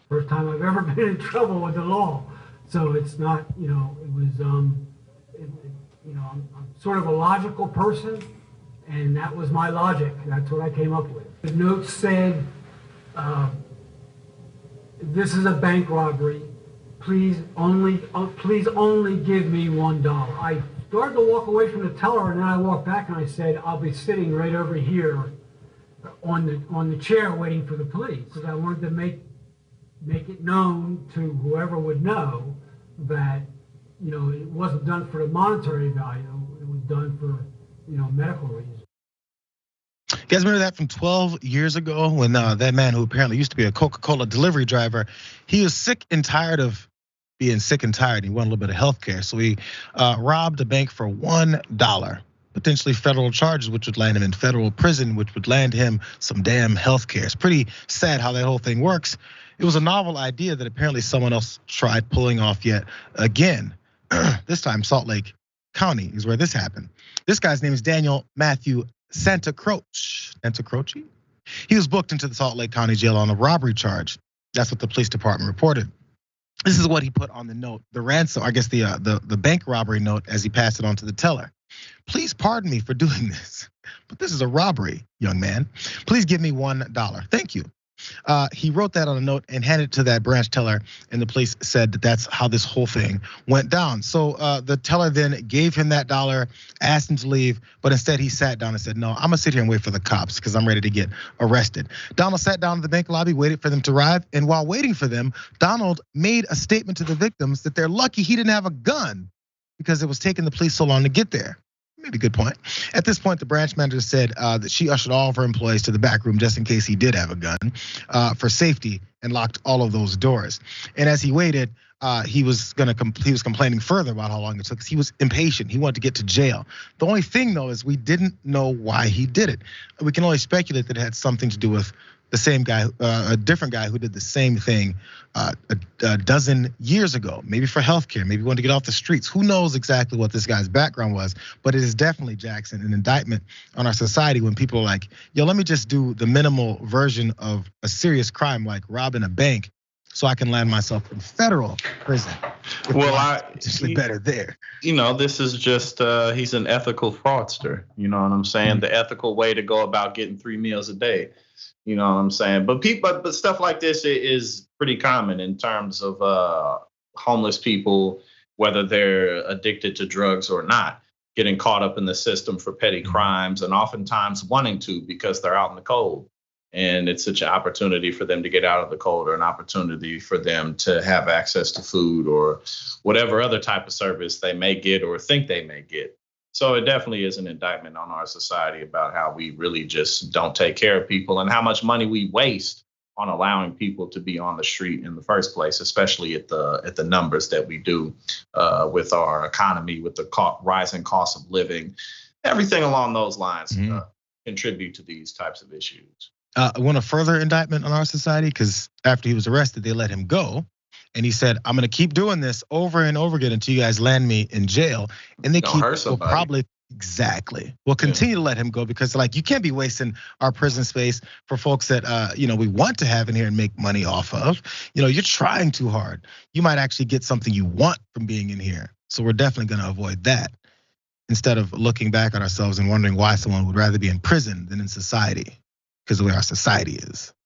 First time I've ever been in trouble with the law. So it's not, it was, I'm sort of a logical person, and that was my logic. That's what I came up with. The note said, this is a bank robbery. Please only give me $1. I started to walk away from the teller, and then I walked back and I said, I'll be sitting right over here on the chair waiting for the police. Because I wanted to make it known to whoever would know that, it wasn't done for the monetary value. It was done for, medical reasons. You guys remember that from 12 years ago when that man who apparently used to be a Coca-Cola delivery driver, he was sick and tired of being sick and tired. He wanted a little bit of health care. So he robbed a bank for $1, potentially federal charges, which would land him in federal prison, which would land him some damn health care. It's pretty sad how that whole thing works. It was a novel idea that apparently someone else tried pulling off yet again. This time, Salt Lake County is where this happened. This guy's name is Matthew Santacroce. He was booked into the Salt Lake County Jail on a robbery charge. That's what the police department reported. This is what he put on the note, the ransom, I guess the bank robbery note, as he passed it on to the teller. Please pardon me for doing this, but this is a robbery, young man. Please give me $1. Thank you. He wrote that on a note and handed it to that branch teller, and the police said that that's how this whole thing went down. So the teller then gave him that $1, asked him to leave, but instead he sat down and said, no, I'm gonna sit here and wait for the cops because I'm ready to get arrested. Donald sat down in the bank lobby, waited for them to arrive, and while waiting for them, Donald made a statement to the victims that they're lucky he didn't have a gun because it was taking the police so long to get there. Made a good point. At this point, the branch manager said that she ushered all of her employees to the back room just in case he did have a gun for safety, and locked all of those doors. And as he waited, he was complaining further about how long it took because he was impatient. He wanted to get to jail. The only thing though is we didn't know why he did it. We can only speculate that it had something to do with the same guy, a different guy who did the same thing a dozen years ago, maybe for healthcare, maybe wanted to get off the streets. Who knows exactly what this guy's background was, but it is definitely, Jackson, an indictment on our society when people are like, yo, let me just do the minimal version of a serious crime like robbing a bank so I can land myself in federal prison. Well, potentially better there. This is just, he's an ethical fraudster. You know what I'm saying? The ethical way to go about getting 3 meals a day. You know what I'm saying? But stuff like this is pretty common in terms of homeless people, whether they're addicted to drugs or not, getting caught up in the system for petty crimes, and oftentimes wanting to because they're out in the cold. And it's such an opportunity for them to get out of the cold, or an opportunity for them to have access to food or whatever other type of service they may get or think they may get. So it definitely is an indictment on our society about how we really just don't take care of people, and how much money we waste on allowing people to be on the street in the first place, especially at the numbers that we do with our economy, with the rising cost of living, everything along those lines contribute to these types of issues. I want a further indictment on our society because after he was arrested, they let him go. And he said, I'm gonna keep doing this over and over again until you guys land me in jail. And they will probably, exactly. We'll continue to let him go because you can't be wasting our prison space for folks that we want to have in here and make money off of. You're trying too hard. You might actually get something you want from being in here. So we're definitely gonna avoid that instead of looking back at ourselves and wondering why someone would rather be in prison than in society, because of the way our society is.